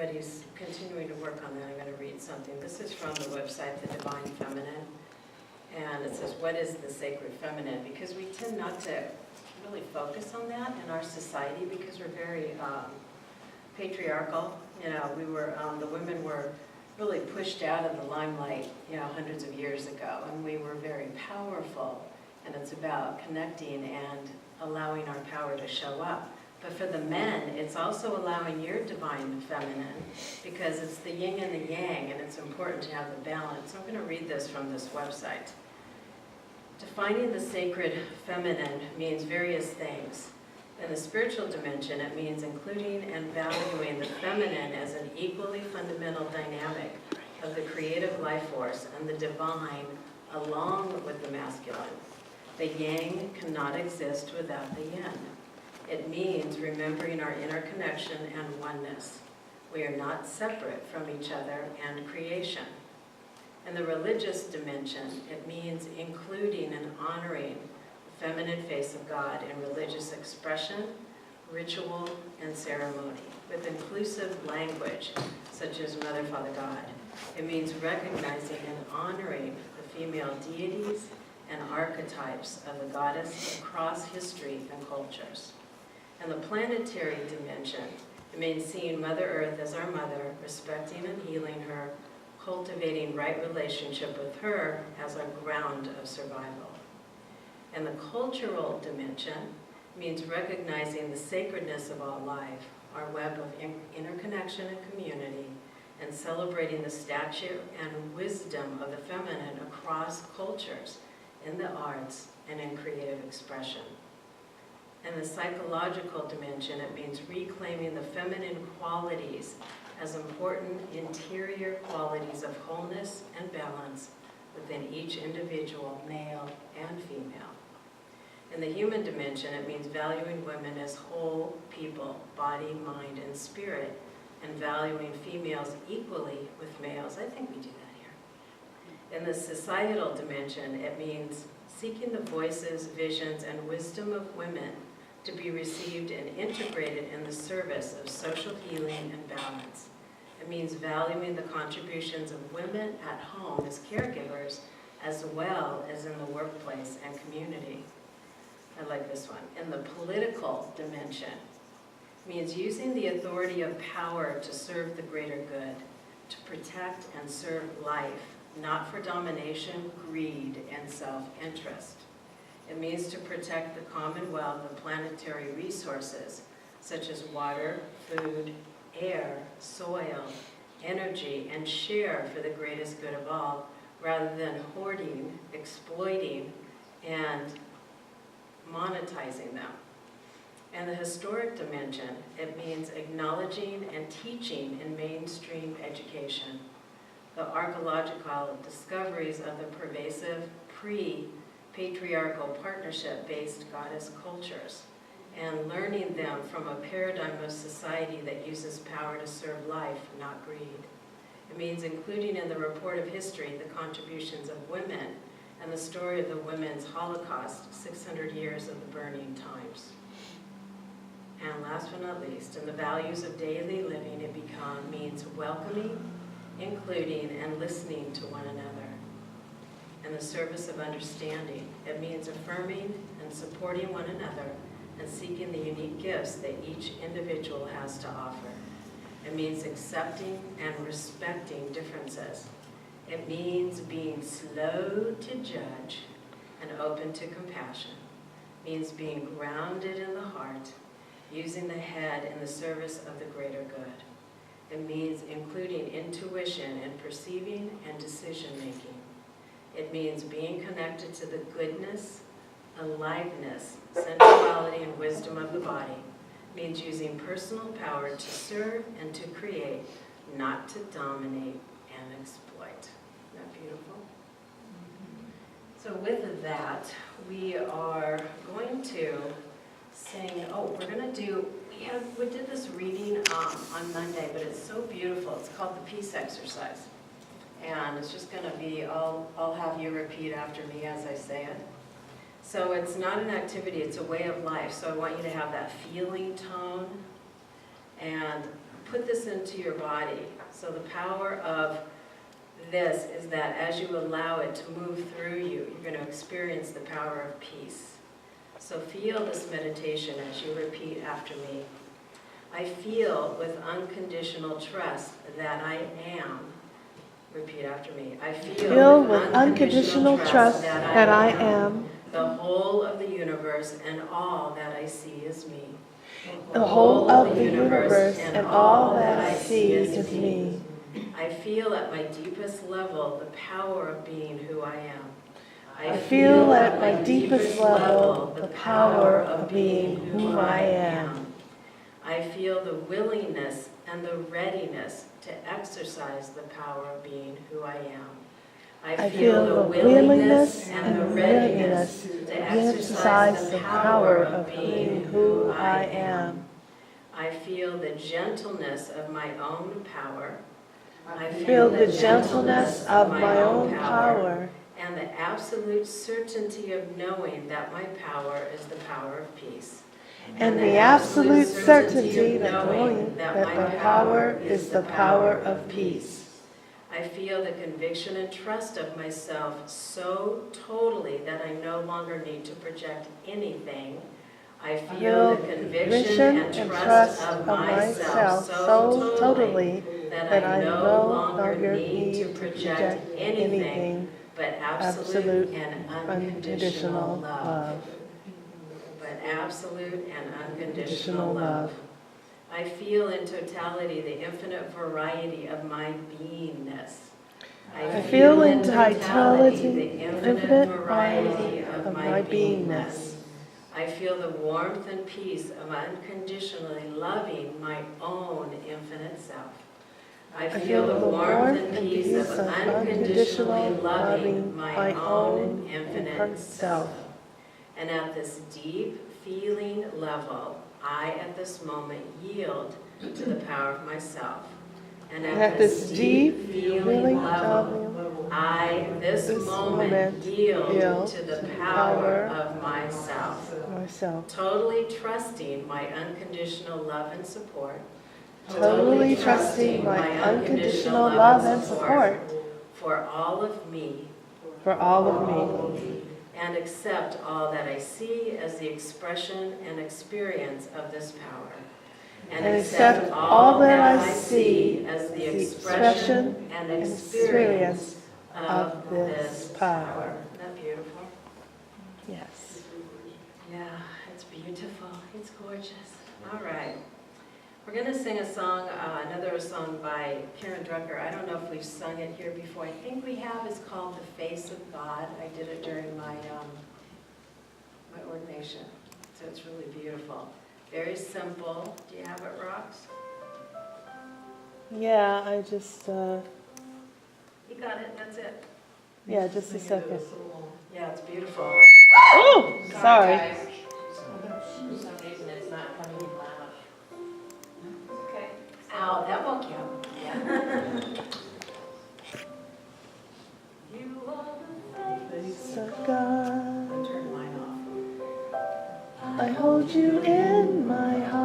he's continuing to work on that. I'm going to read something. This is from the website, The Divine Feminine. And it says, what is the sacred feminine? Because we tend not to really focus on that in our society because we're very patriarchal. You know, the women were really pushed out of the limelight, you know, hundreds of years ago, and we were very powerful. And it's about connecting and allowing our power to show up. But for the men, it's also allowing your divine feminine, because it's the yin and the yang, and it's important to have the balance. So I'm going to read this from this website. Defining the sacred feminine means various things. In the spiritual dimension, it means including and valuing the feminine as an equally fundamental dynamic of the creative life force and the divine along with the masculine. The yang cannot exist without the yin. It means remembering our interconnection and oneness. We are not separate from each other and creation. In the religious dimension, it means including and honoring the feminine face of God in religious expression, ritual, and ceremony, with inclusive language, such as Mother, Father, God. It means recognizing and honoring the female deities and archetypes of the goddess across history and cultures. In the planetary dimension, it means seeing Mother Earth as our mother, respecting and healing her, cultivating right relationship with her as our ground of survival. In the cultural dimension, it means recognizing the sacredness of all life, our web of interconnection and community, and celebrating the stature and wisdom of the feminine across cultures, in the arts, and in creative expression. In the psychological dimension, it means reclaiming the feminine qualities as important interior qualities of wholeness and balance within each individual, male and female. In the human dimension, it means valuing women as whole people, body, mind, and spirit, and valuing females equally with males. I think we do that here. In the societal dimension, it means seeking the voices, visions, and wisdom of women to be received and integrated in the service of social healing and balance. It means valuing the contributions of women at home as caregivers, as well as in the workplace and community. I like this one. In the political dimension, it means using the authority of power to serve the greater good, to protect and serve life, not for domination, greed, and self-interest. It means to protect the commonwealth of planetary resources, such as water, food, air, soil, energy, and share for the greatest good of all, rather than hoarding, exploiting, and monetizing them. In the historic dimension, it means acknowledging and teaching in mainstream education the archaeological discoveries of the pervasive pre-patriarchal partnership-based goddess cultures, and learning them from a paradigm of society that uses power to serve life, not greed. It means including in the report of history the contributions of women and the story of the women's Holocaust, 600 years of the burning times. And last but not least, in the values of daily living, it means welcoming, including, and listening to one another. In the service of understanding, it means affirming and supporting one another and seeking the unique gifts that each individual has to offer. It means accepting and respecting differences. It means being slow to judge and open to compassion. It means being grounded in the heart, using the head in the service of the greater good. It means including intuition in perceiving and decision-making. It means being connected to the goodness, aliveness, sensuality, and wisdom of the body. It means using personal power to serve and to create, not to dominate and exploit. Isn't that beautiful? So with that, we are going to sing, we're going to do, we did this reading on Monday, but it's so beautiful. It's called the Peace Exercise. And it's just going to be, I'll have you repeat after me as I say it. So it's not an activity, it's a way of life. So I want you to have that feeling tone and put this into your body. So the power of this is that as you allow it to move through you, you're going to experience the power of peace. So feel this meditation as you repeat after me. I feel with unconditional trust that I am. Repeat after me. I feel with unconditional trust that I am the whole of the universe and all that I see is me. The whole of the universe and all that I see is me. I feel at my deepest level the power of being who I am. I feel at my deepest level the power of being who I am. I feel the willingness and the readiness to exercise the power of being who I am. I feel the willingness and the readiness to exercise the power of being who I am. I feel the gentleness of my own power. I feel the gentleness of my own power and the absolute certainty of knowing that my power is the power of peace. And the absolute certainty of knowing that my power is the power of peace. I feel the conviction and trust of myself so totally that I no longer need to project anything. I feel the conviction and trust of myself so totally that I no longer need to project anything but absolute and unconditional love. But absolute and unconditional love. I feel in totality the infinite variety of my beingness. I feel in totality the infinite variety of my beingness. I feel the warmth and peace of unconditionally loving my own infinite self. I feel the warmth and peace of unconditionally loving my own infinite self. And at this deep feeling level, I at this moment yield to the power of myself. And at this deep feeling level, I this moment yield to the power of myself. Totally trusting my unconditional love and support. Totally trusting my unconditional love and support for all of me. For all of me. And accept all that I see as the expression and experience of this power. And accept all that I see as the expression and experience of this power. Isn't that beautiful? Yes. Yeah, it's beautiful. It's gorgeous. All right. We're going to sing a song, another song by Karen Drucker. I don't know if we've sung it here before. I think we have. It's called The Face of God. I did it during my my ordination. So it's really beautiful. Very simple. Do you have it, Rox? Yeah, I just... You got it. That's it. Yeah, just a second. Yeah, it's beautiful. Oh, sorry. Guys. For some reason it's not coming loud. Okay. Ow, that won't count. Yeah. You are the Face of God, I'll turn mine off. I hold you in my heart.